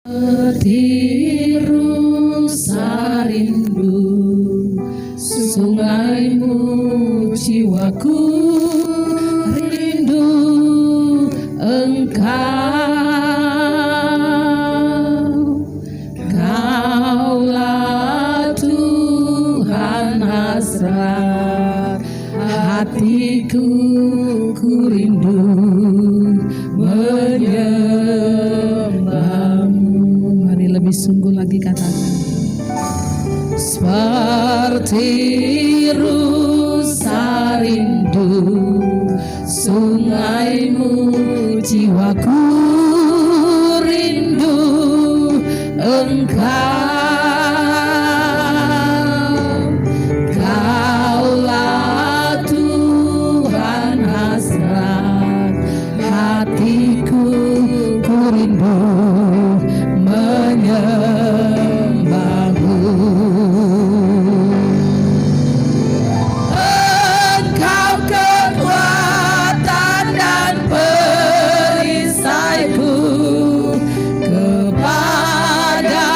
Tertiru sarindu sungaimu, jiwaku rindu engkau. Kaulah Tuhan hasrat hatiku, ku rindu menyembahmu. Mari lebih sungguh lagi katakan. Seperti rusa rindu sungaimu, jiwaku rindu engkau. Kaulah Tuhan hasrat hatiku, ku rindu menyembahmu. Engkau kekuatan dan perisaiku, kepada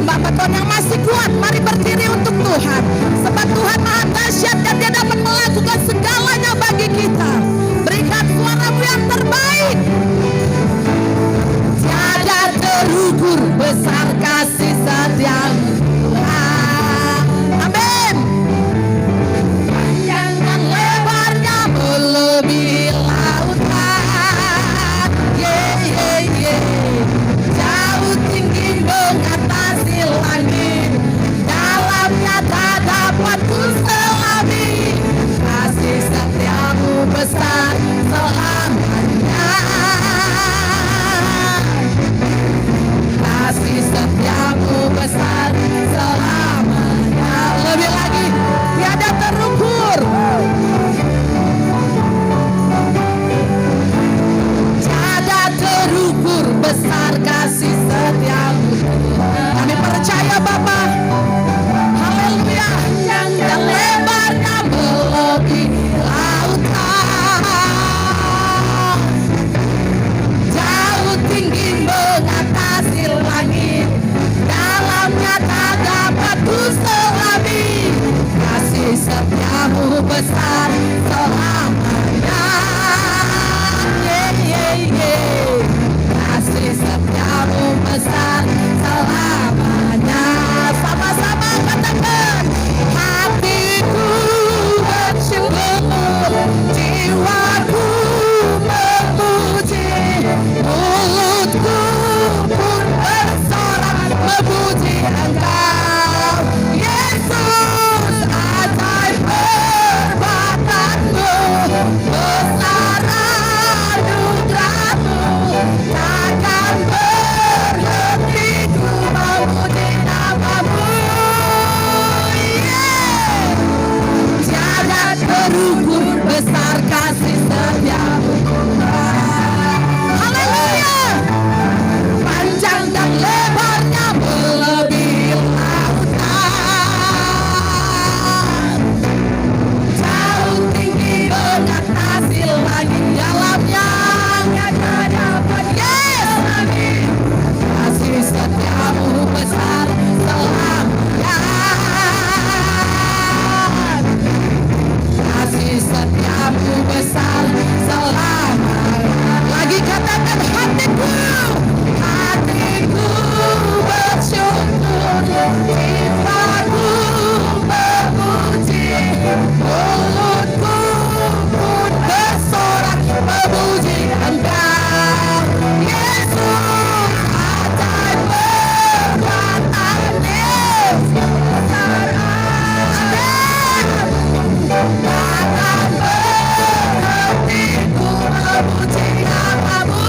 hamba-hamba Tuhan yang masih kuat, mari berdiri untuk Tuhan. Sebab Tuhan maha dahsyat dan Dia dapat melakukan segalanya bagi kita. Berikan suaramu yang terbaik. Tiada terukur besar kasih setiamu Tuhan. Amin. Panjang dan lebarnya melebihi lautan. Jauh tinggi mengatasi langit. Dalamnya tak dapat ku selami. Kasih setiamu besar selamanya. Kasih setiamu besar selamanya. Lebih lagi, tiada terukur. Tiada terukur besar kasih setiamu Tuhan. Kami percaya Bapa. Haleluya. Yang lebarnya melebihi lautan. Jauh tinggi mengatasi langit. Dalamnya tak dapat ku selami. Kasih setiamu besar selamanya. Kasih setiamu besar selamanya. Sama-sama katakan. Hatiku bersyukur, jiwaku memuji, mulutku pun bersorak memuji Engkau. Yesus, ajaib perbuatanmu, besar anugerahmu, takkan berhenti ku memuji namamu. Tiada terukur besar kasih setiamu Tuhan. Haleluya. Panjang dan lebarnya melebihi lautan. Jauh tinggi mengatasi langit. Dalamnya tak dapat selami. Kasih setiamu besar selamanya. Kasih setiamu besar selamanya. Lagi katakan hatiku. Hatiku bersyukur, jiwaku memuji, mulutku pun bersorak memuji Engkau. Yesus, ajaib perbuatanmu, besar takkan berhenti ku memuji namamu.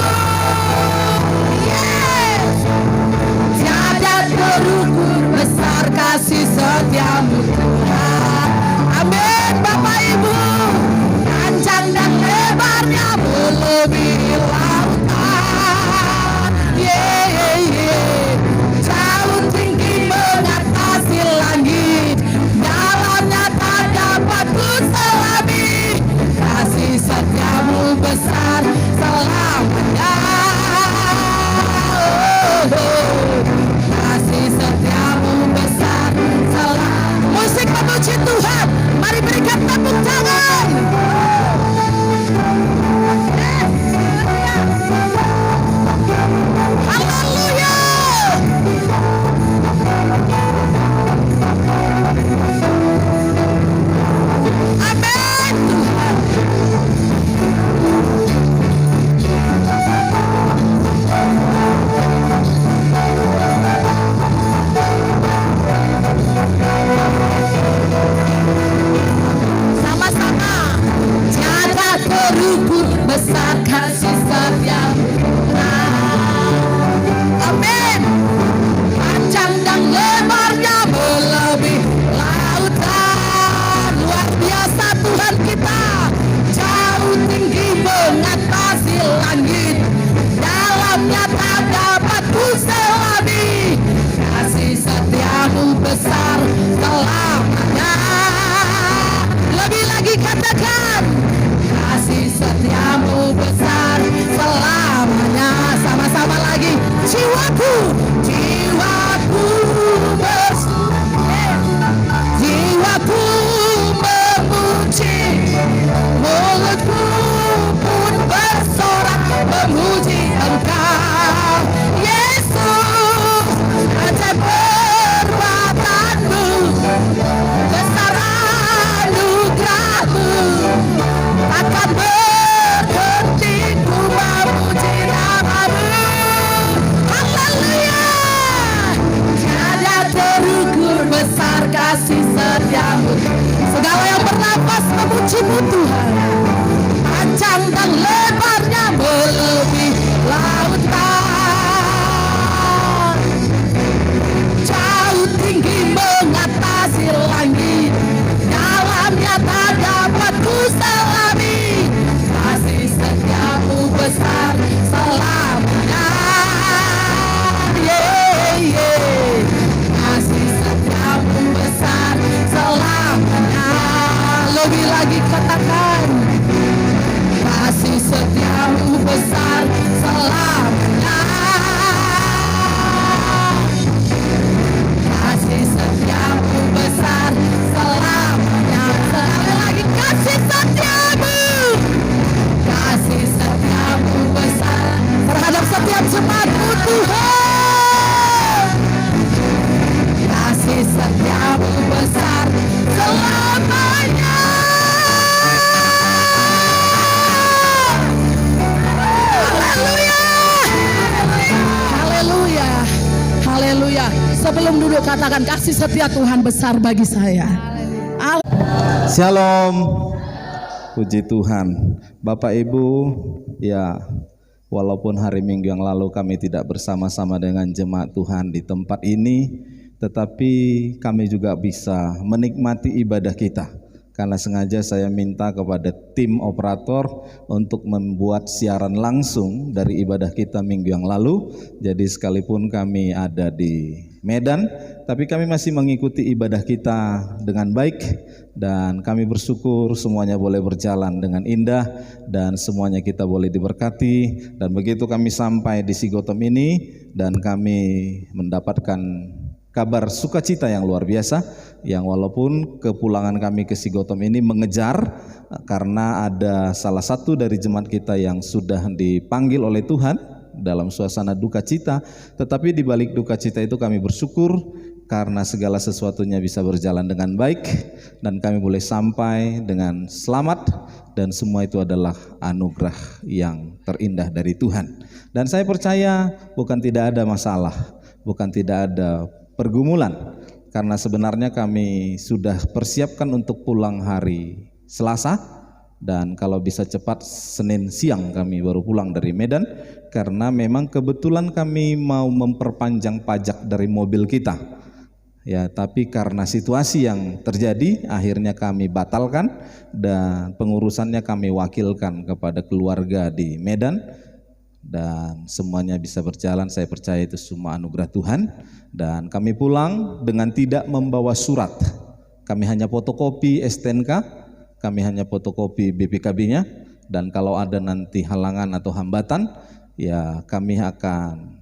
Tiada terukur besar kasih setiamu Tuhan. Amin Bapak Ibu. Panjang dan lebarnya melebihi lautan. Jauh tinggi mengatasi langit. Dalamnya tak dapat ku selami. Kasih setiamu besar selamanya. Kasih setiamu besar selamanya. Musik memuji Tuhan. Mari berikan tepuk tangan. Haleluya. Amin Tuhan. Sama-sama. Tiada terukur besar kasih setiamu Tuhan. Amin. Panjang dan lebarnya melebihi lautan. Luar biasa Tuhan kita. Jauh tinggi mengatasi langit. Dalamnya tak dapat ku selami. Kasih setiamu besar selamanya. Lebih lagi katakan. Kasih setiamu besar selamanya. Sama-sama lagi. Jiwaku, jiwaku besar kasih setiamu. Segala yang bernafas memuji-Mu Tuhan. Panjang dan lebarnya melebihi lautan, jauh tinggi mengatasi langit, dalamnya tak dapat ku selami. Kasih setiamu besar selamanya. Kasih setiamu besar selamanya. Lebih lagi katakan, kasih setiamu besar selamanya. Kasih setiamu besar selamanya. Sekali lagi, kasih setiamu. Kasih setiamu besar terhadap setiap jemaat-Mu Tuhan. Kasih setiamu besar selamanya. Haleluya. Haleluya. Haleluya. Sebelum duduk katakan, kasih setia Tuhan besar bagi saya. Shalom. Puji Tuhan. Bapak Ibu, ya walaupun hari Minggu yang lalu kami tidak bersama-sama dengan jemaat Tuhan di tempat ini, tetapi kami juga bisa menikmati ibadah kita. Karena sengaja saya minta kepada tim operator untuk membuat siaran langsung dari ibadah kita minggu yang lalu. Jadi sekalipun kami ada di Medan, tapi kami masih mengikuti ibadah kita dengan baik. Dan kami bersyukur semuanya boleh berjalan dengan indah dan semuanya kita boleh diberkati. Dan begitu kami sampai di Sigotom ini dan kami mendapatkan kabar sukacita yang luar biasa, yang walaupun kepulangan kami ke Sigotom ini mengejar karena ada salah satu dari jemaat kita yang sudah dipanggil oleh Tuhan dalam suasana duka cita, tetapi di balik duka cita itu kami bersyukur karena segala sesuatunya bisa berjalan dengan baik dan kami boleh sampai dengan selamat, dan semua itu adalah anugerah yang terindah dari Tuhan. Dan saya percaya bukan tidak ada masalah, bukan tidak ada pergumulan, karena sebenarnya kami sudah persiapkan untuk pulang hari Selasa, dan kalau bisa cepat Senin siang kami baru pulang dari Medan, karena memang kebetulan kami mau memperpanjang pajak dari mobil kita. Ya, tapi karena situasi yang terjadi akhirnya kami batalkan dan pengurusannya kami wakilkan kepada keluarga di Medan. Dan semuanya bisa berjalan, saya percaya itu semua anugerah Tuhan. Dan kami pulang dengan tidak membawa surat, kami hanya fotokopi STNK, kami hanya fotokopi BPKB-nya, dan kalau ada nanti halangan atau hambatan, ya kami akan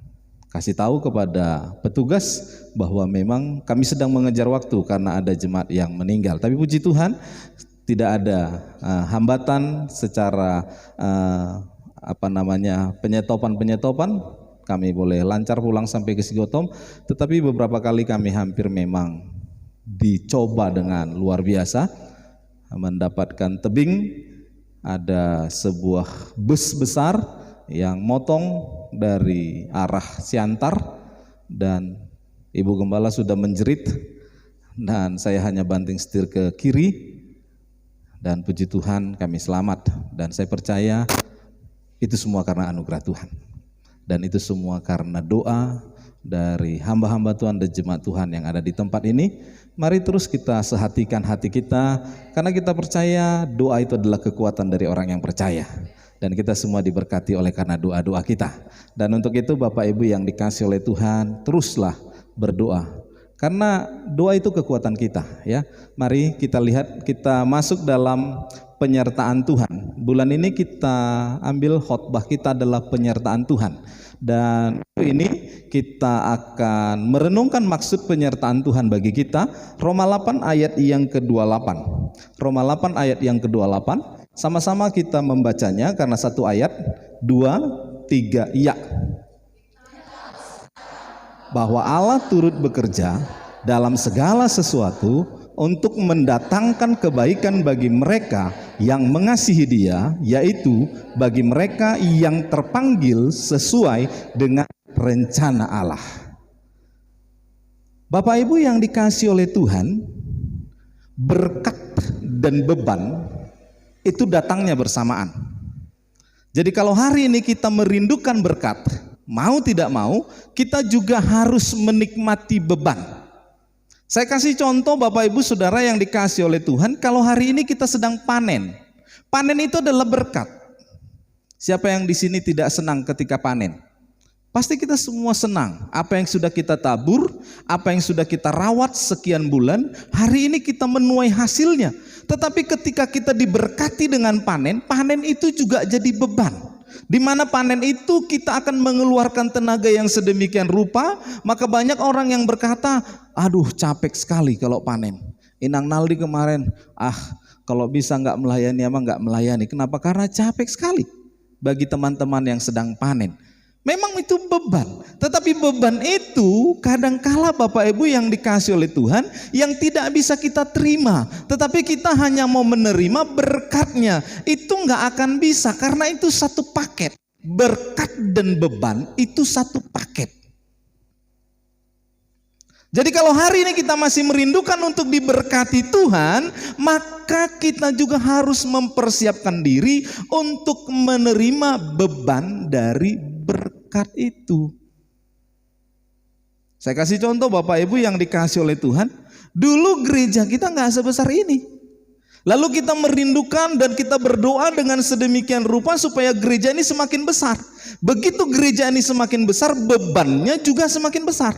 kasih tahu kepada petugas bahwa memang kami sedang mengejar waktu karena ada jemaat yang meninggal. Tapi puji Tuhan tidak ada hambatan secara penyetopan, kami boleh lancar pulang sampai ke Sigotom. Tetapi beberapa kali kami hampir memang dicoba dengan luar biasa, mendapatkan tebing. Ada sebuah bus besar yang motong dari arah Siantar dan Ibu Gembala sudah menjerit dan saya hanya banting setir ke kiri, dan puji Tuhan kami selamat. Dan saya percaya itu semua karena anugerah Tuhan, dan itu semua karena doa dari hamba-hamba Tuhan dan jemaat Tuhan yang ada di tempat ini. Mari terus kita sehatikan hati kita, karena kita percaya doa itu adalah kekuatan dari orang yang percaya, dan kita semua diberkati oleh karena doa-doa kita. Dan untuk itu Bapak Ibu yang dikasih oleh Tuhan, teruslah berdoa, karena doa itu kekuatan kita, ya. Mari kita lihat, kita masuk dalam penyertaan Tuhan. Bulan ini kita ambil khotbah kita adalah penyertaan Tuhan. Dan ini kita akan merenungkan maksud penyertaan Tuhan bagi kita. Roma 8 ayat yang ke-28. Roma 8 ayat yang ke-28. Sama-sama kita membacanya karena satu ayat. 2, 3, ya. Bahwa Allah turut bekerja dalam segala sesuatu untuk mendatangkan kebaikan bagi mereka yang mengasihi Dia, yaitu bagi mereka yang terpanggil sesuai dengan rencana Allah. Bapak Ibu yang dikasih oleh Tuhan, berkat dan beban itu datangnya bersamaan. Jadi kalau hari ini kita merindukan berkat, mau tidak mau kita juga harus menikmati beban. Saya kasih contoh Bapak Ibu Saudara yang dikasih oleh Tuhan, kalau hari ini kita sedang panen. Panen itu adalah berkat. Siapa yang di sini tidak senang ketika panen? Pasti kita semua senang. Apa yang sudah kita tabur, apa yang sudah kita rawat sekian bulan, hari ini kita menuai hasilnya. Tetapi ketika kita diberkati dengan panen, panen itu juga jadi beban. Di mana panen itu kita akan mengeluarkan tenaga yang sedemikian rupa, maka banyak orang yang berkata, aduh capek sekali kalau panen. Inang Naldi kemarin, kalau bisa nggak melayani emang nggak melayani. Kenapa? Karena capek sekali bagi teman-teman yang sedang panen. Memang itu beban, tetapi beban itu kadangkala Bapak Ibu yang dikasih oleh Tuhan yang tidak bisa kita terima, tetapi kita hanya mau menerima berkatnya, itu nggak akan bisa karena itu satu paket. Berkat dan beban itu satu paket. Jadi kalau hari ini kita masih merindukan untuk diberkati Tuhan, maka kita juga harus mempersiapkan diri untuk menerima beban dari berkat itu. Saya kasih contoh Bapak Ibu yang dikasih oleh Tuhan. Dulu gereja kita nggak sebesar ini. Lalu kita merindukan dan kita berdoa dengan sedemikian rupa supaya gereja ini semakin besar. Begitu gereja ini semakin besar, bebannya juga semakin besar.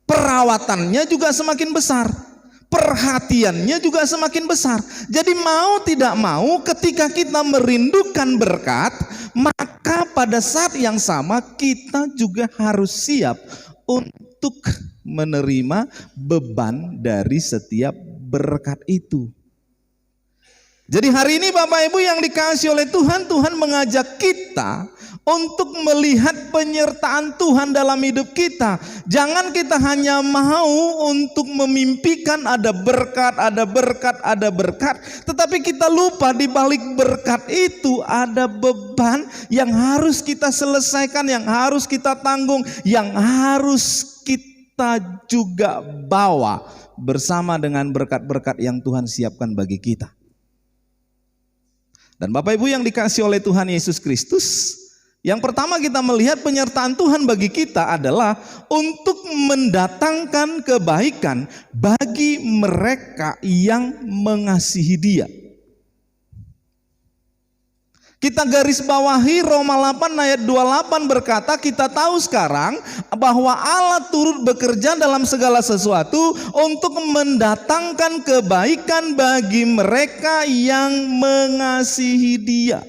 Perawatannya juga semakin besar. Perhatiannya juga semakin besar. Jadi mau tidak mau ketika kita merindukan berkat, maka pada saat yang sama kita juga harus siap untuk menerima beban dari setiap berkat itu. Jadi hari ini Bapak Ibu yang dikasih oleh Tuhan, Tuhan mengajak kita untuk melihat penyertaan Tuhan dalam hidup kita. Jangan kita hanya mau untuk memimpikan ada berkat, ada berkat, ada berkat, tetapi kita lupa di balik berkat itu ada beban yang harus kita selesaikan, yang harus kita tanggung, yang harus kita juga bawa bersama dengan berkat-berkat yang Tuhan siapkan bagi kita. Dan Bapak Ibu yang dikasih oleh Tuhan Yesus Kristus, yang pertama kita melihat penyertaan Tuhan bagi kita adalah untuk mendatangkan kebaikan bagi mereka yang mengasihi Dia. Kita garis bawahi Roma 8 ayat 28 berkata, kita tahu sekarang bahwa Allah turut bekerja dalam segala sesuatu untuk mendatangkan kebaikan bagi mereka yang mengasihi Dia.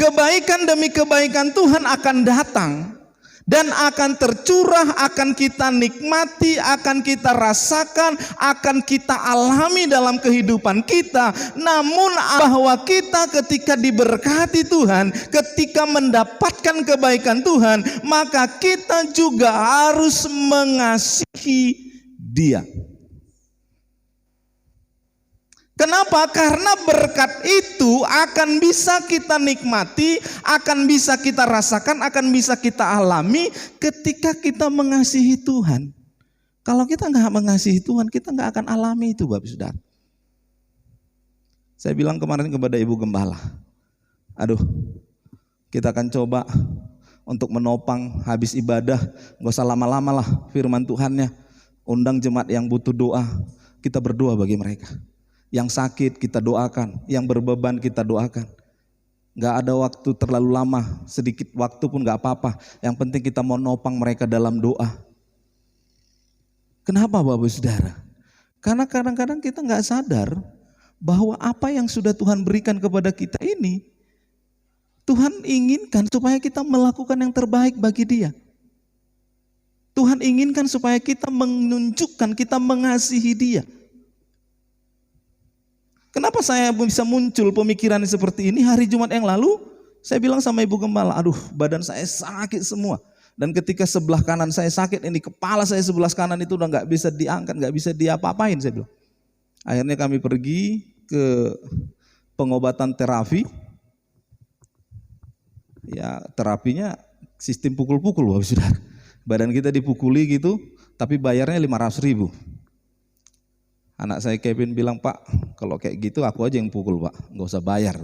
Kebaikan demi kebaikan Tuhan akan datang dan akan tercurah, akan kita nikmati, akan kita rasakan, akan kita alami dalam kehidupan kita. Namun bahwa kita ketika diberkati Tuhan, ketika mendapatkan kebaikan Tuhan, maka kita juga harus mengasihi Dia. Kenapa? Karena berkat itu akan bisa kita nikmati, akan bisa kita rasakan, akan bisa kita alami ketika kita mengasihi Tuhan. Kalau kita nggak mengasihi Tuhan, kita nggak akan alami itu, Bapak Saudara. Saya bilang kemarin kepada Ibu Gembala, kita akan coba untuk menopang habis ibadah, nggak usah lama-lama lah firman Tuhannya. Undang jemaat yang butuh doa, kita berdoa bagi mereka. Yang sakit kita doakan, yang berbeban kita doakan. Gak ada waktu terlalu lama, sedikit waktu pun gak apa-apa. Yang penting kita mau nopang mereka dalam doa. Kenapa Bapak Saudara? Karena kadang-kadang kita gak sadar bahwa apa yang sudah Tuhan berikan kepada kita ini, Tuhan inginkan supaya kita melakukan yang terbaik bagi Dia. Tuhan inginkan supaya kita menunjukkan kita mengasihi Dia. Kenapa saya bisa muncul pemikiran seperti ini? Hari Jumat yang lalu saya bilang sama Ibu Gembala, badan saya sakit semua. Dan ketika sebelah kanan saya sakit, ini kepala saya sebelah kanan itu udah gak bisa diangkat, gak bisa diapa-apain saya bilang. Akhirnya kami pergi ke pengobatan terapi. Ya terapinya sistem pukul-pukul Bapak Saudara. Badan kita dipukuli gitu, tapi bayarnya 500.000. Anak saya Kevin bilang, Pak, kalau kayak gitu aku aja yang pukul Pak, nggak usah bayar.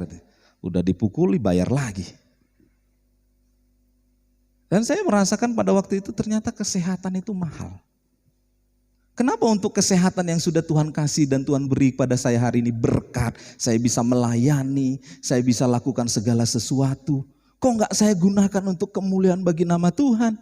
Udah dipukuli bayar lagi. Dan saya merasakan pada waktu itu ternyata kesehatan itu mahal. Kenapa untuk kesehatan yang sudah Tuhan kasih dan Tuhan beri pada saya hari ini berkat, saya bisa melayani, saya bisa lakukan segala sesuatu. Kok enggak saya gunakan untuk kemuliaan bagi nama Tuhan?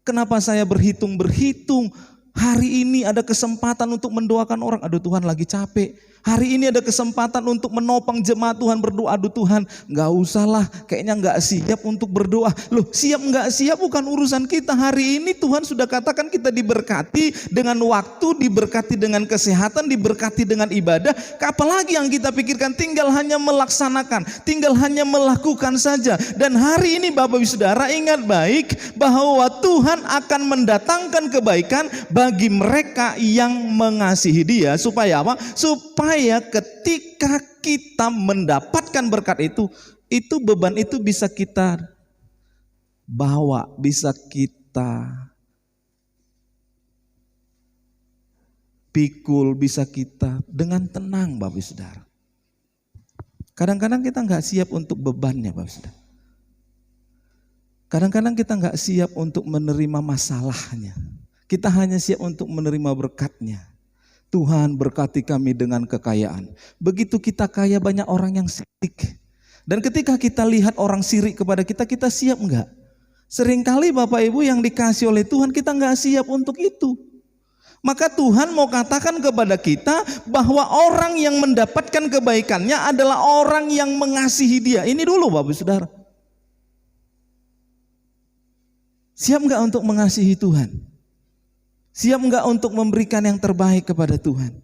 Kenapa saya berhitung-berhitung? Hari ini ada kesempatan untuk mendoakan orang, aduh Tuhan lagi capek. Hari ini ada kesempatan untuk menopang jemaat Tuhan berdoa, aduh Tuhan gak usahlah, kayaknya gak siap untuk berdoa. Loh siap gak siap bukan urusan kita. Hari ini Tuhan sudah katakan kita diberkati dengan waktu, diberkati dengan kesehatan, diberkati dengan ibadah. Apalagi yang kita pikirkan, tinggal hanya melaksanakan, tinggal hanya melakukan saja. Dan hari ini Bapak Ibu Saudara ingat baik bahwa Tuhan akan mendatangkan kebaikan bagi mereka yang mengasihi Dia. Supaya apa? Supaya ketika kita mendapatkan berkat itu beban itu bisa kita bawa, bisa kita pikul, bisa kita dengan tenang Bapak Saudara. Kadang-kadang kita nggak siap untuk bebannya Bapak Saudara. Kadang-kadang kita nggak siap untuk menerima masalahnya. Kita hanya siap untuk menerima berkatnya. Tuhan berkati kami dengan kekayaan. Begitu kita kaya banyak orang yang sirik. Dan ketika kita lihat orang sirik kepada kita, kita siap enggak? Seringkali Bapak Ibu yang dikasih oleh Tuhan kita enggak siap untuk itu. Maka Tuhan mau katakan kepada kita bahwa orang yang mendapatkan kebaikannya adalah orang yang mengasihi Dia. Ini dulu Bapak Saudara. Siap enggak untuk mengasihi Tuhan? Siap enggak untuk memberikan yang terbaik kepada Tuhan?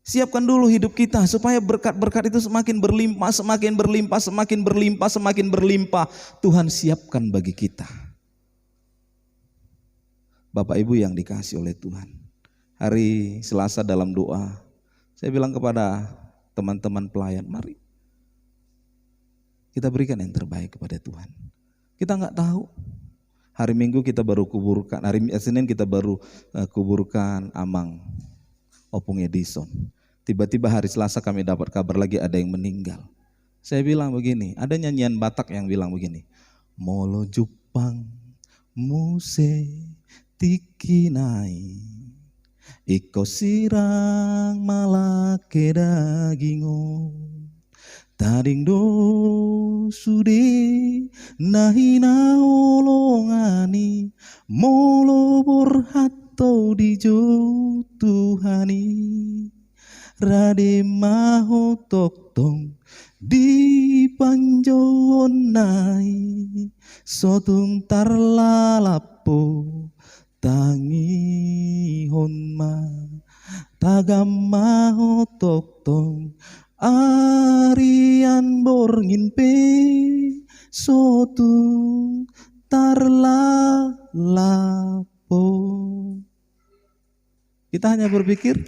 Siapkan dulu hidup kita supaya berkat-berkat itu semakin berlimpah, semakin berlimpah, semakin berlimpah, semakin berlimpah. Tuhan siapkan bagi kita. Bapak Ibu yang dikasih oleh Tuhan. Hari Selasa dalam doa, saya bilang kepada teman-teman pelayan, mari kita berikan yang terbaik kepada Tuhan. Kita enggak tahu. Hari Minggu kita baru kuburkan, hari Senin kita baru kuburkan Amang Opung Edison. Tiba-tiba hari Selasa kami dapat kabar lagi ada yang meninggal. Saya bilang begini, ada nyanyian Batak yang bilang begini, Molo Jupang Muse Tikinai Iko sirang malake dagingo Tading do sudi nahina olongani molo borhato dijo Tuhani rade maho toktong di panjonai sotung tarlalapo tangi honma tagam maho toktong Arian borngin pe sotu tarlalapo. Kita hanya berpikir,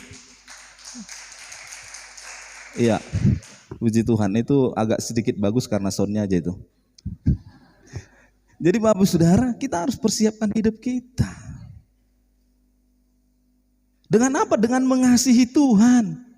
iya, puji Tuhan itu agak sedikit bagus karena soundnya aja itu. Jadi Bapak Saudara, kita harus persiapkan hidup kita. Dengan apa? Dengan mengasihi Tuhan.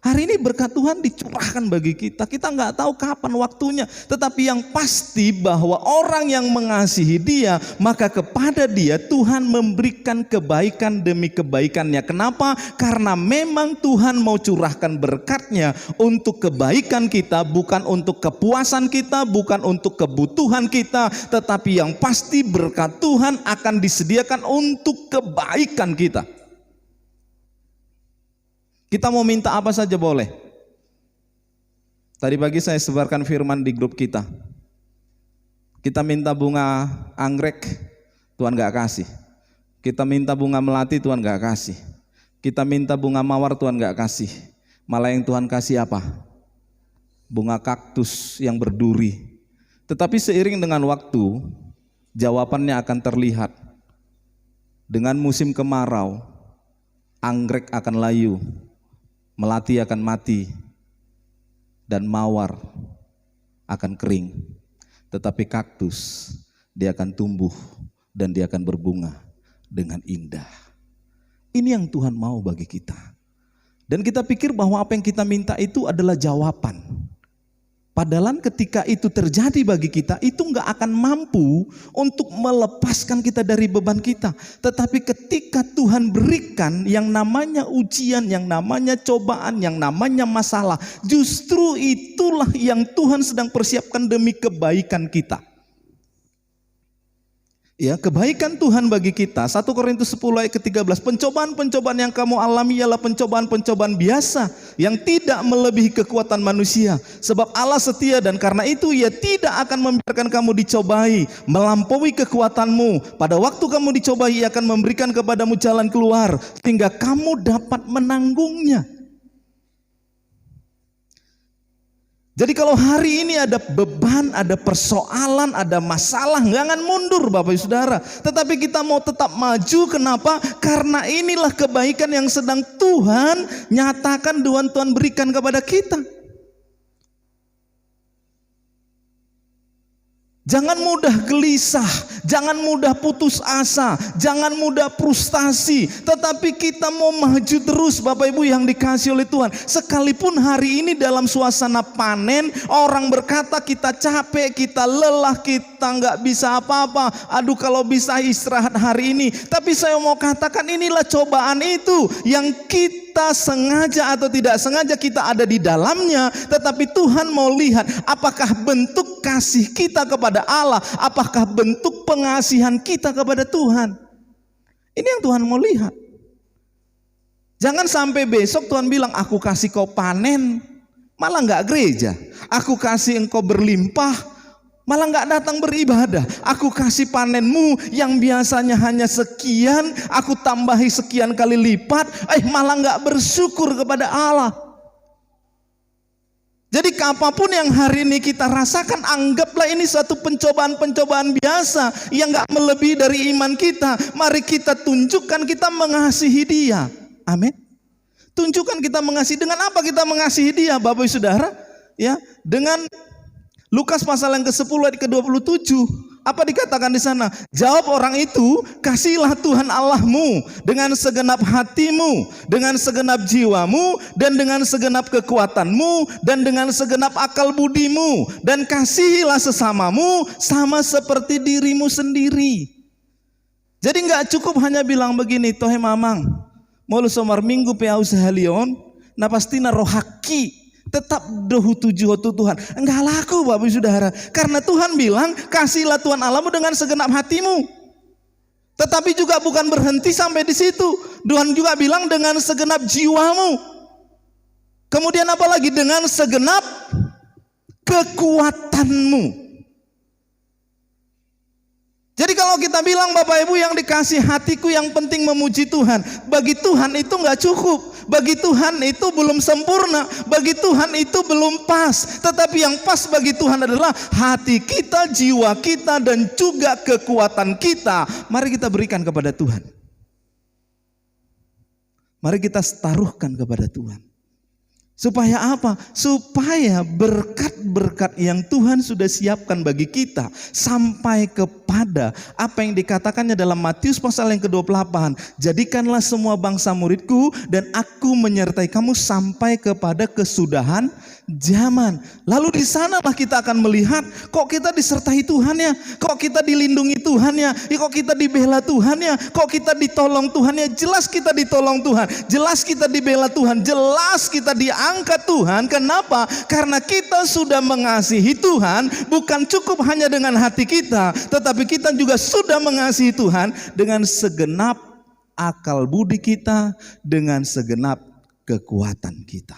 Hari ini berkat Tuhan dicurahkan bagi kita. Kita nggak tahu kapan waktunya. Tetapi yang pasti bahwa orang yang mengasihi Dia, maka kepada Dia Tuhan memberikan kebaikan demi kebaikannya. Kenapa? Karena memang Tuhan mau curahkan berkatnya untuk kebaikan kita, bukan untuk kepuasan kita, bukan untuk kebutuhan kita. Tetapi yang pasti berkat Tuhan akan disediakan untuk kebaikan kita. Kita mau minta apa saja boleh. Tadi pagi saya sebarkan firman di grup kita. Kita minta bunga anggrek, Tuhan gak kasih. Kita minta bunga melati, Tuhan gak kasih. Kita minta bunga mawar, Tuhan gak kasih. Malah yang Tuhan kasih apa? Bunga kaktus yang berduri. Tetapi seiring dengan waktu, jawabannya akan terlihat. Dengan musim kemarau, anggrek akan layu, melati akan mati, dan mawar akan kering. Tetapi kaktus, dia akan tumbuh dan dia akan berbunga dengan indah. Ini yang Tuhan mau bagi kita. Dan kita pikir bahwa apa yang kita minta itu adalah jawaban. Padahal ketika itu terjadi bagi kita, itu nggak akan mampu untuk melepaskan kita dari beban kita. Tetapi ketika Tuhan berikan yang namanya ujian, yang namanya cobaan, yang namanya masalah, justru itulah yang Tuhan sedang persiapkan demi kebaikan kita. Ya, kebaikan Tuhan bagi kita. 1 Korintus 10 ayat ke-13, pencobaan-pencobaan yang kamu alami ialah pencobaan-pencobaan biasa yang tidak melebihi kekuatan manusia. Sebab Allah setia dan karena itu Ia tidak akan membiarkan kamu dicobai melampaui kekuatanmu. Pada waktu kamu dicobai, Ia akan memberikan kepadamu jalan keluar sehingga kamu dapat menanggungnya. Jadi kalau hari ini ada beban, ada persoalan, ada masalah, jangan mundur Bapak Ibu Saudara. Tetapi kita mau tetap maju, kenapa? Karena inilah kebaikan yang sedang Tuhan nyatakan, Tuhan berikan kepada kita. Jangan mudah gelisah, jangan mudah putus asa, jangan mudah frustasi. Tetapi kita mau maju terus Bapak Ibu yang dikasih oleh Tuhan. Sekalipun hari ini dalam suasana panen, orang berkata kita capek, kita lelah, kita nggak bisa apa-apa. Aduh kalau bisa istirahat hari ini. Tapi saya mau katakan inilah cobaan itu yang kita sengaja atau tidak sengaja kita ada di dalamnya. Tetapi Tuhan mau lihat apakah bentuk kasih kita kepada Allah, apakah bentuk pengasihan kita kepada Tuhan. Ini yang Tuhan mau lihat. Jangan sampai besok Tuhan bilang aku kasih kau panen, malah nggak gereja. Aku kasih engkau berlimpah, malah nggak datang beribadah. Aku kasih panenmu yang biasanya hanya sekian, aku tambahi sekian kali lipat, malah nggak bersyukur kepada Allah. Jadi apapun yang hari ini kita rasakan, anggaplah ini suatu pencobaan-pencobaan biasa yang gak melebihi dari iman kita. Mari kita tunjukkan kita mengasihi Dia. Amin. Tunjukkan kita mengasihi. Dengan apa kita mengasihi Dia Bapak Ibu Saudara? Ya, dengan Lukas pasal yang ke-10 ayat ke-27. Apa dikatakan di sana? Jawab orang itu, kasihilah Tuhan Allahmu dengan segenap hatimu, dengan segenap jiwamu, dan dengan segenap kekuatanmu, dan dengan segenap akal budimu, dan kasihilah sesamamu sama seperti dirimu sendiri. Jadi nggak cukup hanya bilang begini, tohe mamang, mau lu somar minggu PAU sehalion, na pasti na rohaki. Tetap dohu tujuh Tuhan. Enggak laku Bapak Ibu Saudara. Karena Tuhan bilang kasihlah Tuhan Allahmu dengan segenap hatimu. Tetapi juga bukan berhenti sampai di situ. Tuhan juga bilang dengan segenap jiwamu. Kemudian apalagi dengan segenap kekuatanmu. Jadi kalau kita bilang Bapak Ibu yang dikasih hatiku yang penting memuji Tuhan, bagi Tuhan itu nggak cukup, bagi Tuhan itu belum sempurna, bagi Tuhan itu belum pas. Tetapi yang pas bagi Tuhan adalah hati kita, jiwa kita, dan juga kekuatan kita. Mari kita berikan kepada Tuhan. Mari kita taruhkan kepada Tuhan. Supaya apa? Supaya berkat-berkat yang Tuhan sudah siapkan bagi kita sampai kepada apa yang dikatakannya dalam Matius pasal yang ke-28. Jadikanlah semua bangsa muridku dan aku menyertai kamu sampai kepada kesudahan zaman. Lalu di sanalah kita akan melihat kok kita disertai Tuhan ya, kok kita dilindungi Tuhan ya, kok kita dibela Tuhan ya, kok kita ditolong Tuhan ya. Jelas kita ditolong Tuhan, jelas kita dibela Tuhan, jelas kita diangkat Tuhan. Kenapa? Karena kita sudah mengasihi Tuhan, bukan cukup hanya dengan hati kita, tetapi kita juga sudah mengasihi Tuhan dengan segenap akal budi kita, dengan segenap kekuatan kita.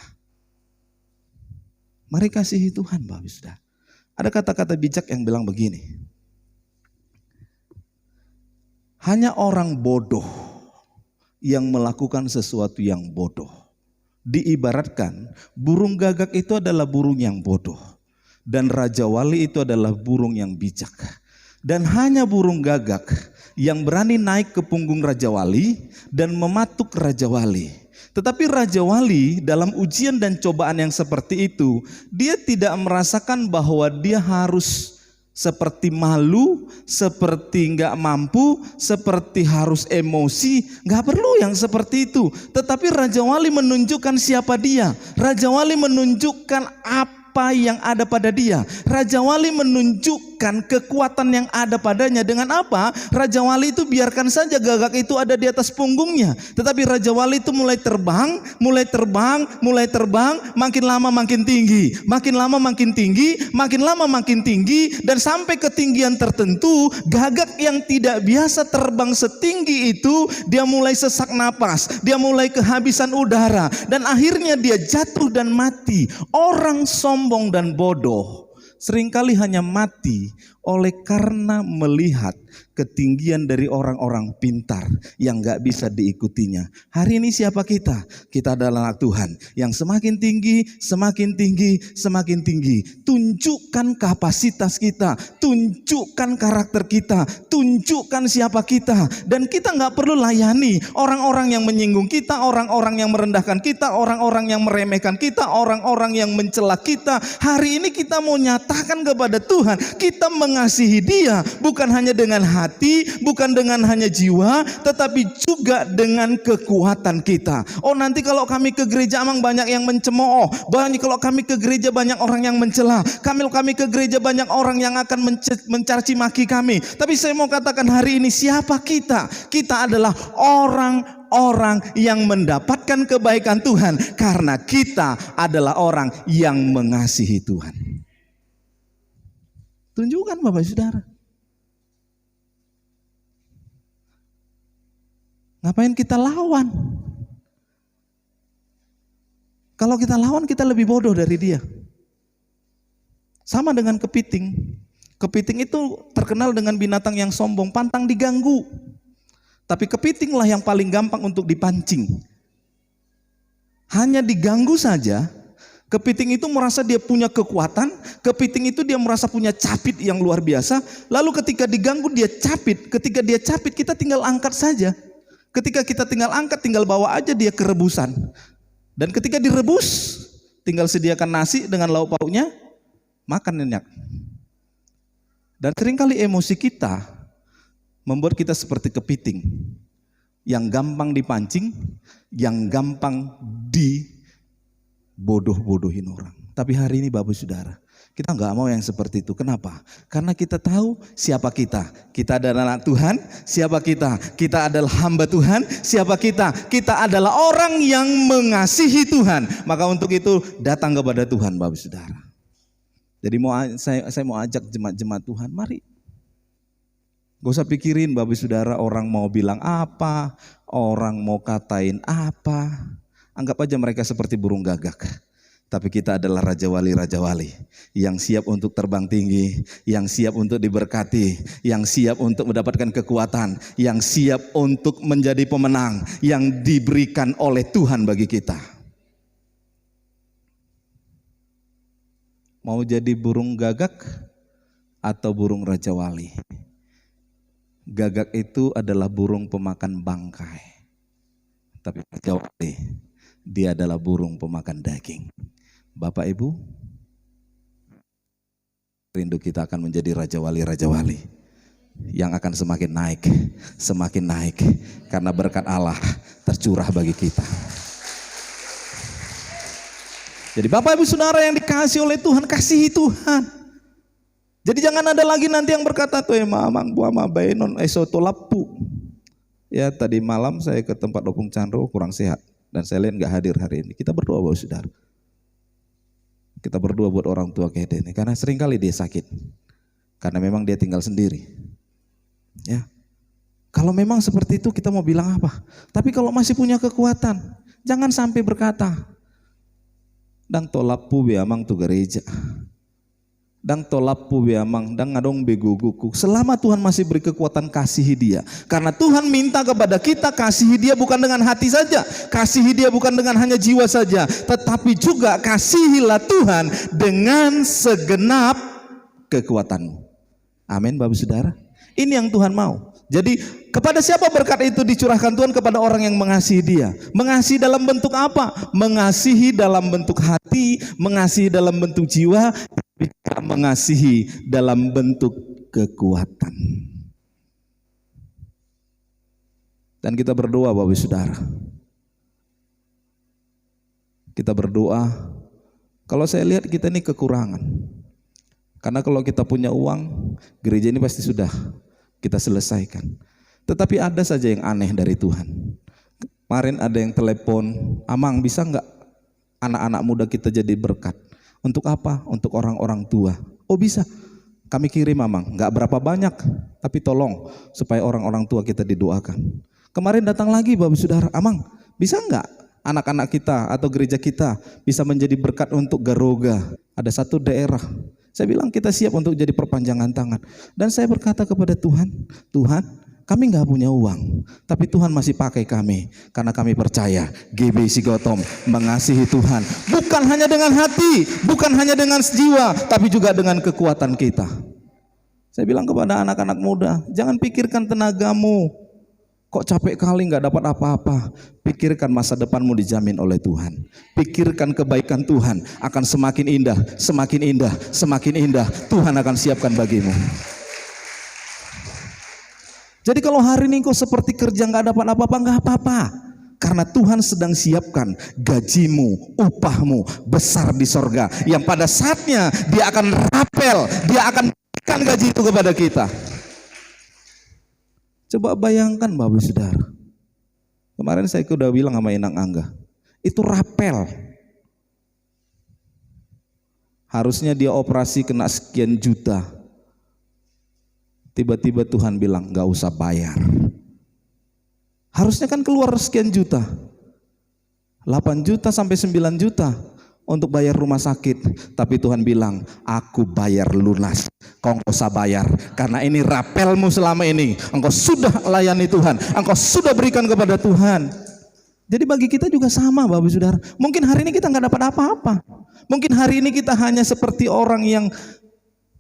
Mari kasihi Tuhan Bapak Ibu. Ada kata-kata bijak yang bilang begini. Hanya orang bodoh yang melakukan sesuatu yang bodoh. Diibaratkan burung gagak itu adalah burung yang bodoh. Dan Raja Wali itu adalah burung yang bijak. Dan hanya burung gagak yang berani naik ke punggung Raja Wali dan mematuk Raja Wali. Tetapi Raja Wali dalam ujian dan cobaan yang seperti itu, dia tidak merasakan bahwa dia harus seperti malu, seperti nggak mampu, seperti harus emosi. Nggak perlu yang seperti itu. Tetapi Raja Wali menunjukkan siapa dia. Raja Wali menunjukkan apa yang ada pada dia. Raja Wali menunjukkan kekuatan yang ada padanya. Dengan apa? Raja Wali itu biarkan saja gagak itu ada di atas punggungnya. Tetapi Raja Wali itu mulai terbang, makin lama makin tinggi, makin lama makin tinggi, makin lama makin tinggi, dan sampai ketinggian tertentu, gagak yang tidak biasa terbang setinggi itu, dia mulai sesak napas, dia mulai kehabisan udara, dan akhirnya dia jatuh dan mati. Orang sombong dan bodoh seringkali hanya mati oleh karena melihat ketinggian dari orang-orang pintar yang gak bisa diikutinya. Hari ini siapa kita? Kita adalah anak Tuhan yang semakin tinggi, semakin tinggi, semakin tinggi. Tunjukkan kapasitas kita, tunjukkan karakter kita, tunjukkan siapa kita. Dan kita gak perlu layani orang-orang yang menyinggung kita, orang-orang yang merendahkan kita, orang-orang yang meremehkan kita, orang-orang yang mencela kita. Hari ini kita mau nyatakan kepada Tuhan, kita mengasihi Dia bukan hanya dengan hati, bukan dengan hanya jiwa, tetapi juga dengan kekuatan kita. Oh, nanti kalau kami ke gereja emang banyak yang mencemooh, kalau kami ke gereja banyak orang yang mencela, kami ke gereja banyak orang yang akan mencaci maki kami. Tapi saya mau katakan hari ini, siapa kita? Kita adalah orang yang mendapatkan kebaikan Tuhan karena kita adalah orang yang mengasihi Tuhan. Tunjukkan Bapak Saudara. Ngapain kita lawan? Kalau kita lawan, kita lebih bodoh dari dia. Sama dengan kepiting. Kepiting itu terkenal dengan binatang yang sombong, pantang diganggu. Tapi kepitinglah yang paling gampang untuk dipancing. Hanya diganggu saja, kepiting itu merasa dia punya kekuatan, kepiting itu dia merasa punya capit yang luar biasa. Lalu ketika diganggu dia capit, ketika dia capit kita tinggal angkat saja. Ketika kita tinggal angkat, tinggal bawa aja dia ke rebusan. Dan ketika direbus, tinggal sediakan nasi dengan lauk pauknya, makan nyenyak. Dan seringkali emosi kita membuat kita seperti kepiting yang gampang dipancing, yang gampang dibodoh-bodohin orang. Tapi hari ini Bapak Saudara, kita nggak mau yang seperti itu. Kenapa? Karena kita tahu siapa kita. Kita adalah anak Tuhan. Siapa kita? Kita adalah hamba Tuhan. Siapa kita? Kita adalah orang yang mengasihi Tuhan. Maka untuk itu datang kepada Tuhan Bapak Saudara. Jadi saya mau ajak jemaat-jemaat Tuhan, mari. Gak usah pikirin Bapak Saudara orang mau bilang apa, orang mau katain apa. Anggap aja mereka seperti burung gagak. Tapi kita adalah Raja Wali yang siap untuk terbang tinggi, yang siap untuk diberkati, yang siap untuk mendapatkan kekuatan, yang siap untuk menjadi pemenang yang diberikan oleh Tuhan bagi kita. Mau jadi burung gagak atau burung Raja Wali? Gagak itu adalah burung pemakan bangkai. Tapi Raja Wali, dia adalah burung pemakan daging. Bapak Ibu, rindu kita akan menjadi Raja Wali yang akan semakin naik karena berkat Allah tercurah bagi kita. Jadi Bapak Ibu Saudara yang dikasihi oleh Tuhan, kasihi Tuhan. Jadi jangan ada lagi nanti yang berkata tuh mamang buama bainon esoto lapu. Ya tadi malam saya ke tempat Opung Chandro kurang sehat dan saya lihat nggak hadir hari ini. Kita berdoa Bapak Saudara. Kita berdoa buat orang tua Kede ini karena seringkali dia sakit. Karena memang dia tinggal sendiri. Ya. Kalau memang seperti itu kita mau bilang apa? Tapi kalau masih punya kekuatan, jangan sampai berkata dang tolapu biamang tu gereja. Dang tolapu biamang dang ngadong beguguku. Selama Tuhan masih beri kekuatan, kasihi dia. Karena Tuhan minta kepada kita kasihi dia bukan dengan hati saja, kasihi dia bukan dengan hanya jiwa saja, tetapi juga kasihilah Tuhan dengan segenap kekuatanmu. Amin Bapak Saudara. Ini yang Tuhan mau. Jadi kepada siapa berkat itu dicurahkan Tuhan? Kepada orang yang mengasihi dia. Mengasihi dalam bentuk apa? Mengasihi dalam bentuk hati, mengasihi dalam bentuk jiwa, bisa mengasihi dalam bentuk kekuatan. Dan kita berdoa Bapak Ibu Saudara. Kita berdoa, kalau saya lihat kita ini kekurangan. Karena kalau kita punya uang, gereja ini pasti sudah kita selesaikan. Tetapi ada saja yang aneh dari Tuhan. Kemarin ada yang telepon, Amang bisa nggak anak-anak muda kita jadi berkat? Untuk apa? Untuk orang-orang tua. Oh bisa, kami kirim Amang, nggak berapa banyak, tapi tolong supaya orang-orang tua kita didoakan. Kemarin datang lagi Bapak Saudara, Amang bisa nggak anak-anak kita atau gereja kita bisa menjadi berkat untuk Garoga? Ada satu daerah, saya bilang kita siap untuk jadi perpanjangan tangan. Dan saya berkata kepada Tuhan, Tuhan kami nggak punya uang, tapi Tuhan masih pakai kami karena kami percaya GBC Gotham mengasihi Tuhan bukan hanya dengan hati, bukan hanya dengan jiwa, tapi juga dengan kekuatan kita. Saya bilang kepada anak-anak muda, jangan pikirkan tenagamu, kok capek kali nggak dapat apa-apa. Pikirkan masa depanmu dijamin oleh Tuhan. Pikirkan kebaikan Tuhan akan semakin indah, semakin indah, semakin indah. Tuhan akan siapkan bagimu. Jadi kalau hari ini kau seperti kerja nggak dapat apa-apa, nggak apa-apa. Karena Tuhan sedang siapkan gajimu, upahmu besar di sorga. Yang pada saatnya dia akan rapel, dia akan berikan gaji itu kepada kita. Coba bayangkan Bapak Saudara. Kemarin saya udah bilang sama Inang Angga, itu rapel. Harusnya dia operasi kena sekian juta. Tiba-tiba Tuhan bilang gak usah bayar. Harusnya kan keluar sekian juta, 8 juta sampai 9 juta untuk bayar rumah sakit. Tapi Tuhan bilang, aku bayar lunas, kau gak usah bayar. Karena ini rapelmu selama ini, engkau sudah layani Tuhan, engkau sudah berikan kepada Tuhan. Jadi bagi kita juga sama Bapak Saudara. Mungkin hari ini kita gak dapat apa-apa. Mungkin hari ini kita hanya seperti orang yang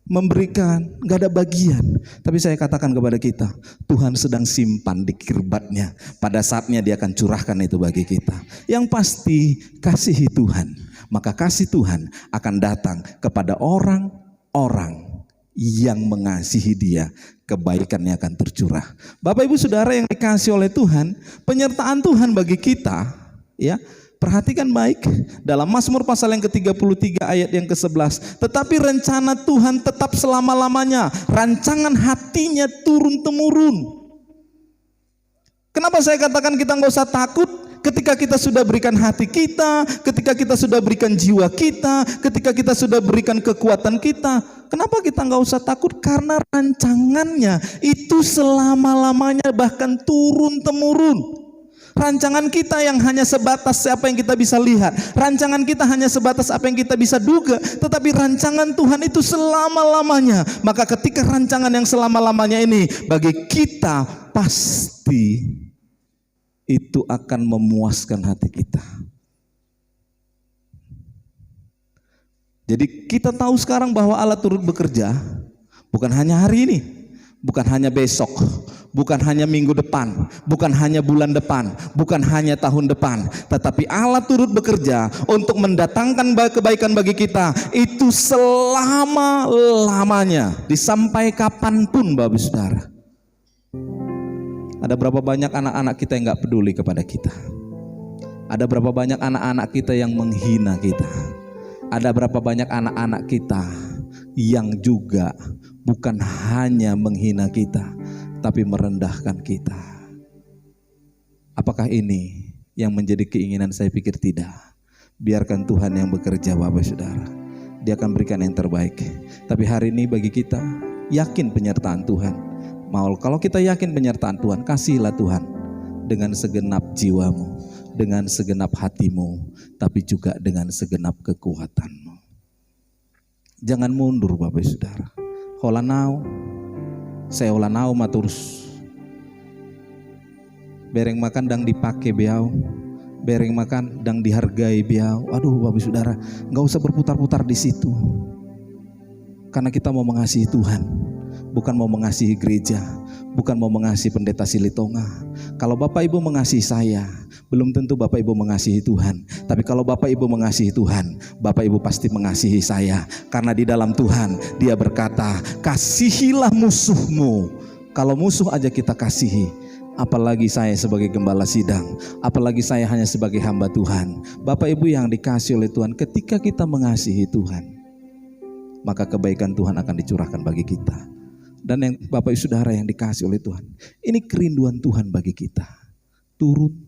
memberikan, gak ada bagian. Tapi saya katakan kepada kita, Tuhan sedang simpan di kirbatnya. Pada saatnya dia akan curahkan itu bagi kita. Yang pasti kasihi Tuhan, maka kasih Tuhan akan datang kepada orang-orang yang mengasihi dia. Kebaikannya akan tercurah. Bapak Ibu Saudara yang dikasihi oleh Tuhan, penyertaan Tuhan bagi kita, ya, perhatikan baik dalam Mazmur pasal yang ke-33 ayat yang ke-11. Tetapi rencana Tuhan tetap selama-lamanya, rancangan hatinya turun-temurun. Kenapa saya katakan kita nggak usah takut? Ketika kita sudah berikan hati kita, ketika kita sudah berikan jiwa kita, ketika kita sudah berikan kekuatan kita, kenapa kita nggak usah takut? Karena rancangannya itu selama-lamanya, bahkan turun-temurun. Rancangan kita yang hanya sebatas apa yang kita bisa lihat, rancangan kita hanya sebatas apa yang kita bisa duga, tetapi rancangan Tuhan itu selama-lamanya. Maka ketika rancangan yang selama-lamanya ini bagi kita, pasti itu akan memuaskan hati kita. Jadi kita tahu sekarang bahwa Allah turut bekerja, bukan hanya hari ini, bukan hanya besok, bukan hanya minggu depan, bukan hanya bulan depan, bukan hanya tahun depan, tetapi Allah turut bekerja untuk mendatangkan kebaikan bagi kita itu selama-lamanya, disampai kapanpun Bapak Saudara. Ada berapa banyak anak-anak kita yang gak peduli kepada kita? Ada berapa banyak anak-anak kita yang menghina kita? Ada berapa banyak anak-anak kita yang juga bukan hanya menghina kita, tapi merendahkan kita? Apakah ini yang menjadi keinginan? Saya pikir tidak. Biarkan Tuhan yang bekerja Bapak Saudara. Dia akan berikan yang terbaik. Tapi hari ini bagi kita, yakin penyertaan Tuhan. Kalau kita yakin penyertaan Tuhan, kasihilah Tuhan dengan segenap jiwamu, dengan segenap hatimu, tapi juga dengan segenap kekuatanmu. Jangan mundur Bapak Saudara. Holanau, saya holanau maturus. Bereng makan dang dipake biau, bereng makan dang dihargai biau. Aduh Bapak Saudara, nggak usah berputar-putar di situ. Karena kita mau mengasihi Tuhan, bukan mau mengasihi gereja, bukan mau mengasihi pendeta Silitonga. Kalau Bapak Ibu mengasihi saya, Belum tentu Bapak Ibu mengasihi Tuhan. Tapi kalau Bapak Ibu mengasihi Tuhan, Bapak Ibu pasti mengasihi saya. Karena di dalam Tuhan Dia berkata, kasihilah musuhmu. Kalau musuh aja kita kasihi, apalagi saya sebagai gembala sidang, apalagi saya hanya sebagai hamba Tuhan. Bapak Ibu yang dikasihi oleh Tuhan, ketika kita mengasihi Tuhan, maka kebaikan Tuhan akan dicurahkan bagi kita. Dan yang Bapak Ibu Saudara yang dikasihi oleh Tuhan, ini kerinduan Tuhan bagi kita, turun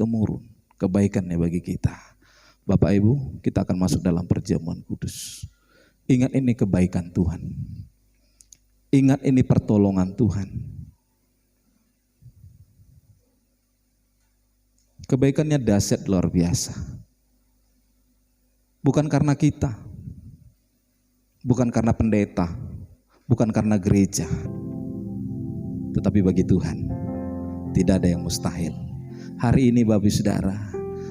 temurun kebaikannya bagi kita. Bapak Ibu, kita akan masuk dalam perjamuan kudus. Ingat ini kebaikan Tuhan. Ingat ini pertolongan Tuhan. Kebaikannya dahsyat luar biasa. Bukan karena kita, bukan karena pendeta, bukan karena gereja, tetapi bagi Tuhan tidak ada yang mustahil. Hari ini Bapak Saudara,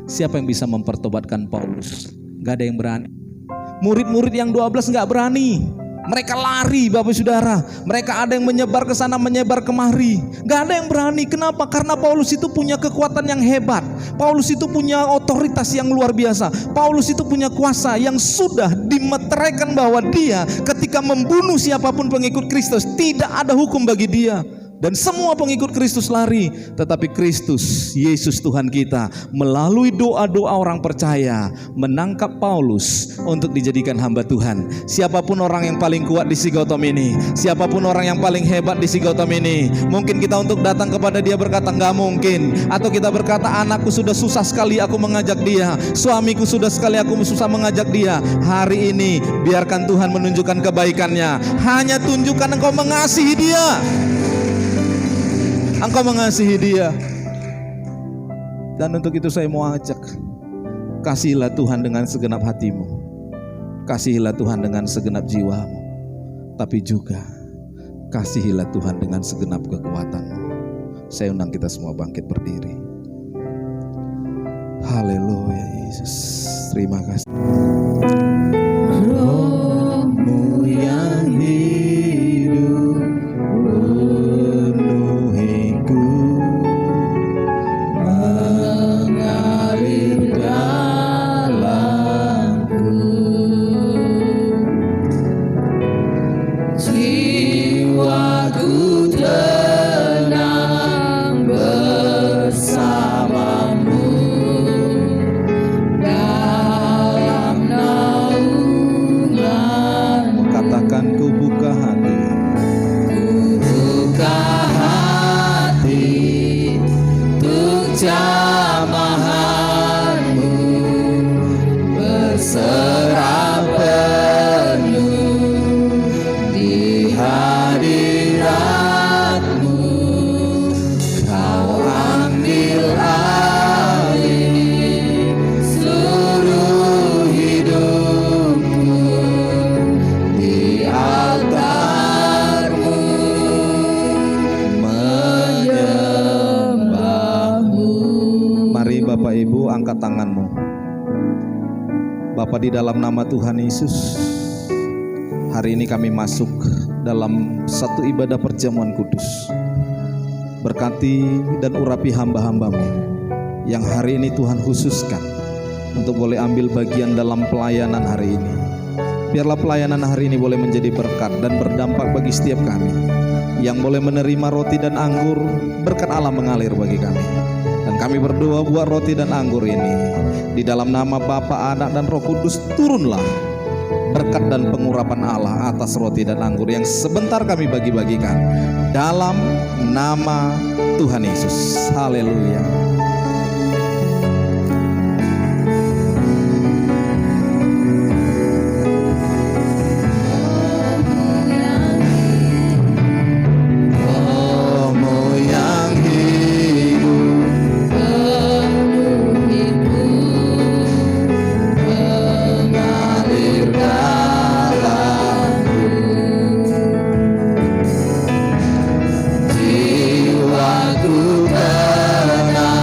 siapa yang bisa mempertobatkan Paulus? Gak ada yang berani. Murid-murid yang 12 gak berani. Mereka lari Bapak Saudara. Mereka ada yang menyebar ke sana, menyebar kemari. Gak ada yang berani. Kenapa? Karena Paulus itu punya kekuatan yang hebat. Paulus itu punya otoritas yang luar biasa. Paulus itu punya kuasa yang sudah dimeteraikan bahwa dia ketika membunuh siapapun pengikut Kristus, tidak ada hukum bagi dia. Dan semua pengikut Kristus lari. Tetapi Kristus, Yesus Tuhan kita, melalui doa-doa orang percaya, menangkap Paulus untuk dijadikan hamba Tuhan. Siapapun orang yang paling kuat di Sigotom ini, siapapun orang yang paling hebat di Sigotom ini, mungkin kita untuk datang kepada dia berkata gak mungkin. Atau kita berkata anakku sudah susah sekali aku mengajak dia, suamiku sudah sekali aku susah mengajak dia. Hari ini biarkan Tuhan menunjukkan kebaikannya. Hanya tunjukkan engkau mengasihi dia. Engkau mengasihi dia. Dan untuk itu saya mau ajak, kasihilah Tuhan dengan segenap hatimu, kasihilah Tuhan dengan segenap jiwamu, tapi juga kasihilah Tuhan dengan segenap kekuatanmu. Saya undang kita semua bangkit berdiri. Haleluya Yesus, terima kasih. Rohmu yang hidup tanganmu. Bapa, di dalam nama Tuhan Yesus, hari ini kami masuk dalam satu ibadah perjamuan kudus. Berkati dan urapi hamba-hambamu yang hari ini Tuhan khususkan untuk boleh ambil bagian dalam pelayanan hari ini. Biarlah pelayanan hari ini boleh menjadi berkat dan berdampak bagi setiap kami yang boleh menerima roti dan anggur. Berkat Allah mengalir bagi kami. Dan kami berdoa buat roti dan anggur ini, di dalam nama Bapa, Anak dan Roh Kudus, turunlah berkat dan pengurapan Allah atas roti dan anggur yang sebentar kami bagi-bagikan dalam nama Tuhan Yesus. Haleluya. Jiwaku tenang.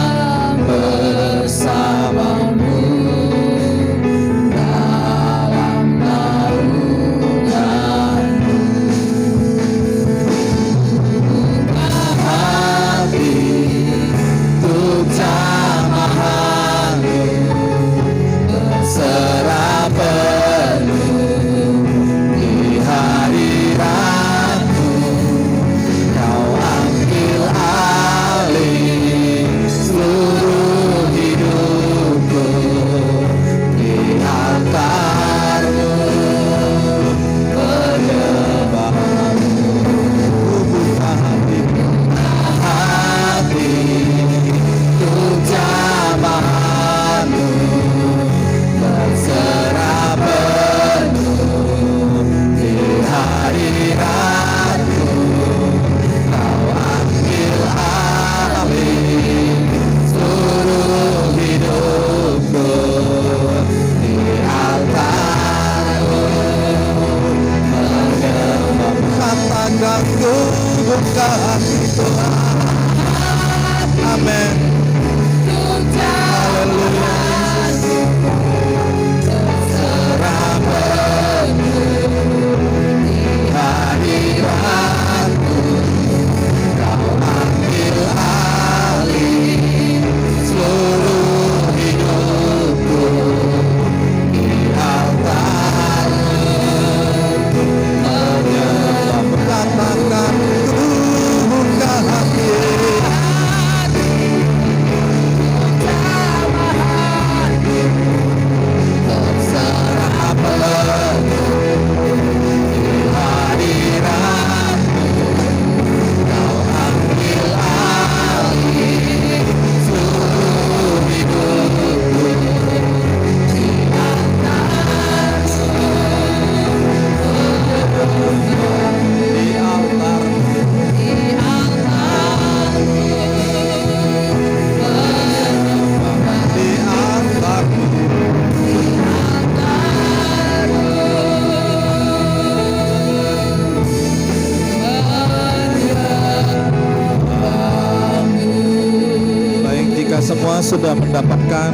Jika semua sudah mendapatkan,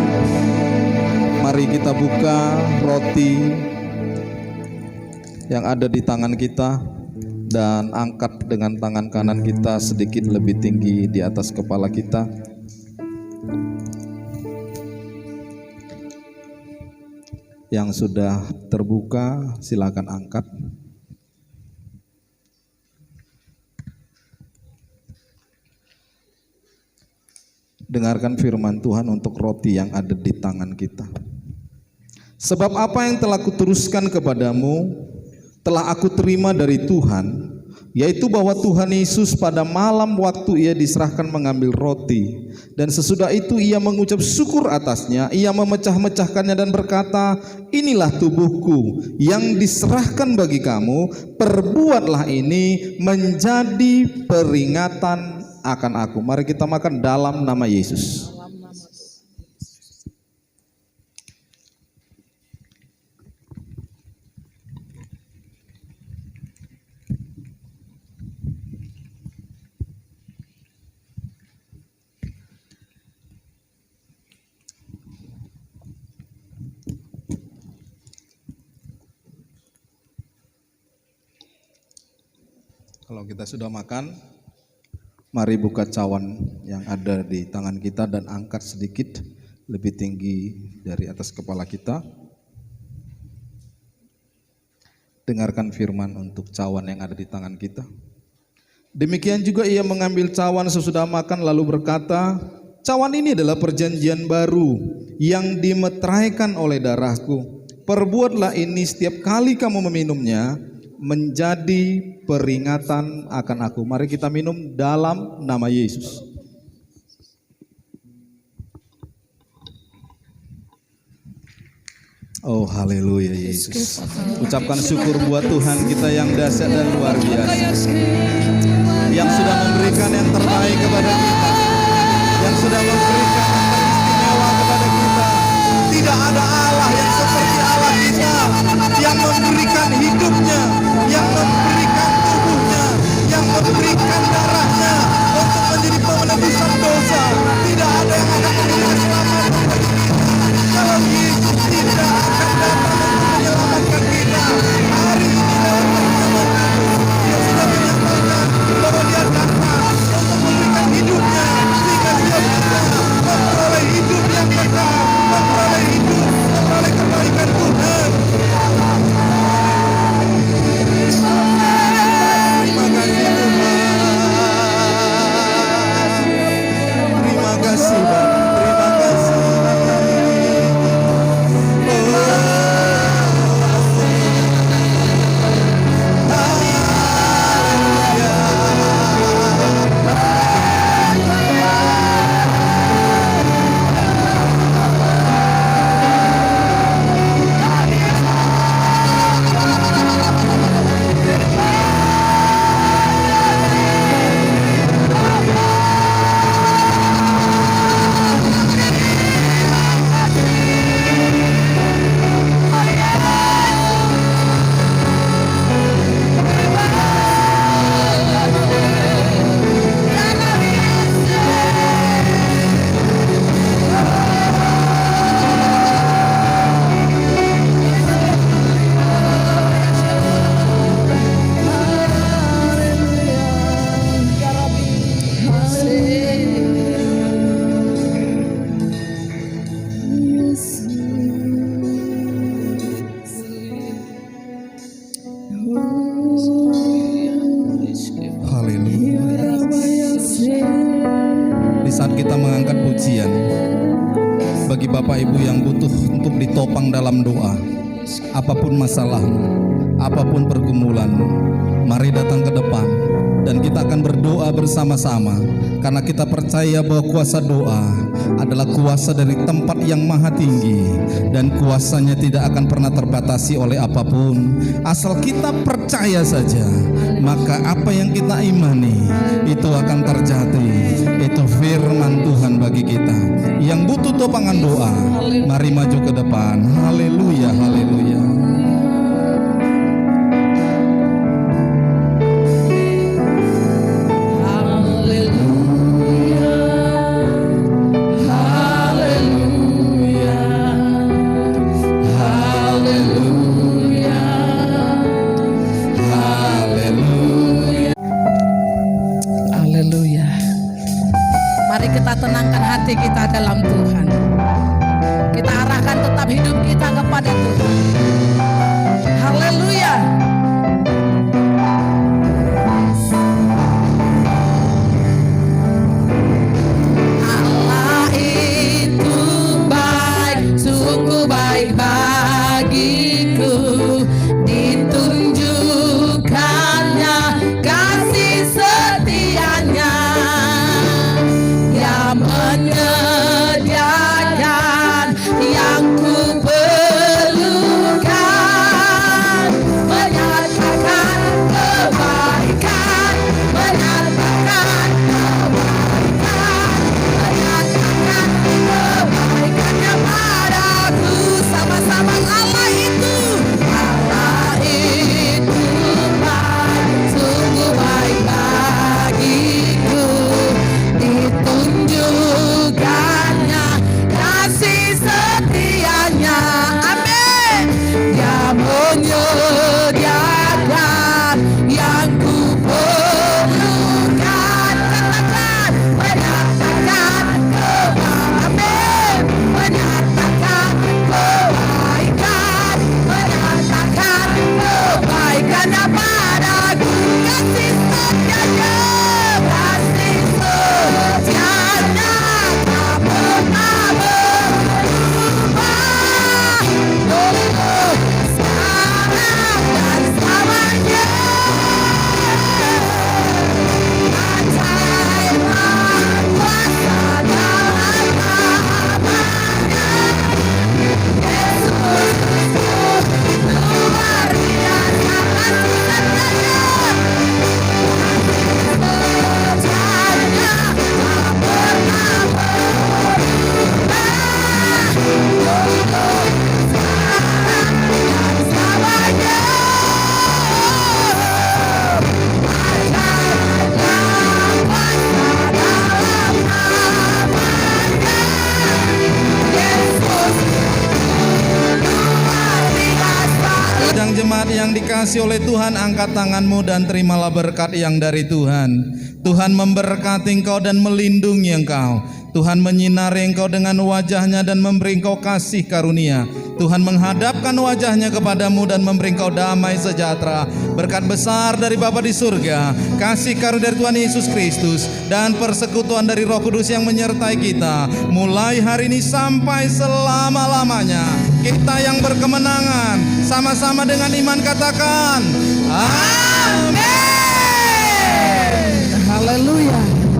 mari kita buka roti yang ada di tangan kita dan angkat dengan tangan kanan kita sedikit lebih tinggi di atas kepala kita. Yang sudah terbuka, silakan angkat. Dengarkan firman Tuhan untuk roti yang ada di tangan kita. Sebab apa yang telah kuteruskan kepadamu telah aku terima dari Tuhan, yaitu bahwa Tuhan Yesus pada malam waktu ia diserahkan mengambil roti, dan sesudah itu ia mengucap syukur atasnya, ia memecah-mecahkannya dan berkata, inilah tubuhku yang diserahkan bagi kamu, perbuatlah ini menjadi peringatan akan aku. Mari kita makan dalam nama Yesus. Kalau kita sudah makan, mari buka cawan yang ada di tangan kita dan angkat sedikit lebih tinggi dari atas kepala kita. Dengarkan firman untuk cawan yang ada di tangan kita. Demikian juga ia mengambil cawan sesudah makan lalu berkata, cawan ini adalah perjanjian baru yang dimeteraikan oleh darahku. Perbuatlah ini setiap kali kamu meminumnya menjadi peringatan akan aku. Mari kita minum dalam nama Yesus. Oh haleluya Yesus. Ucapkan syukur buat Tuhan kita yang dahsyat dan luar biasa, yang sudah memberikan yang terbaik kepada kita, yang sudah memberikan yang teristimewa kepada kita. Tidak ada Allah yang seperti Allah kita, yang memberikan hidupnya, yang memberikan tubuhnya, yang memberikan darahnya untuk menjadi penebusan dosa. Tidak ada yang akan menjadi keselamatan bagi kita kalau Yesus tidak akan datang untuk menyelamatkan kita. Hari ini lewat pertemuan Dia sudah menyatakan bahwa Dia datang untuk memberikan hidupnya, sehingga dia bisa memperoleh hidup yang kekal, memperoleh hidup, memperoleh kebaikan Tuhan. Terima kasih Tuhan. Terima kasih Bapa. Terima kasih. Bagi Bapak Ibu yang butuh untuk ditopang dalam doa, apapun masalahmu, apapun pergumulanmu, mari datang ke depan dan kita akan berdoa bersama-sama, karena kita percaya bahwa kuasa doa adalah kuasa dari tempat yang maha tinggi, dan kuasanya tidak akan pernah terbatasi oleh apapun. Asal kita percaya saja, maka apa yang kita imani itu akan terjadi. Itu firman Tuhan bagi kita. Yang butuh topangan doa, mari maju ke depan. Haleluya, haleluya. Haleluya, kita dalam Tuhan. Kita arahkan tetap hidup kita kepada Tuhan. Haleluya. Allah itu baik, sungguh baik bagiku. Ditunjukkannya kasih setianya. Dia menyediakan yang ku perlukan, menyatakan kebaikan, menyatakan kebaikan, menyatakan kebaikannya padaku. Sama-sama Allah itu baik, sungguh baik bagiku. Ditunjukkannya kasih setianya. Amin. Dia menyediakan yang ku perlukan. Katakan, menyatakan kebaikan, menyatakan kebaikan, menyatakan kebaikannya padaku. Kasih setianya, kasih setianya tak pernah berubah. Dulu, sekarang dan selamanya. Ajaiblah kuasa dalam namanya. Yesus luar biasa kasih setianya. Setianya tak pernah berubah. Dulu, sekarang dan selamanya. Ajaiblah kuasa dalam namanya. Yesus luar biasa. Sedang jemaat yang dikasih oleh Tuhan, angkat tanganmu dan terimalah berkat yang dari Tuhan. Tuhan memberkati engkau dan melindungi engkau. Tuhan menyinari engkau dengan wajahnya dan memberi engkau kasih karunia. Tuhan menghadapkan wajahnya kepadamu dan memberi engkau damai sejahtera. Berkat besar dari Bapa di surga, kasih karunia dari Tuhan Yesus Kristus, dan persekutuan dari Roh Kudus yang menyertai kita mulai hari ini sampai selama-lamanya. Kita yang berkemenangan sama-sama dengan iman katakan amin. Haleluya.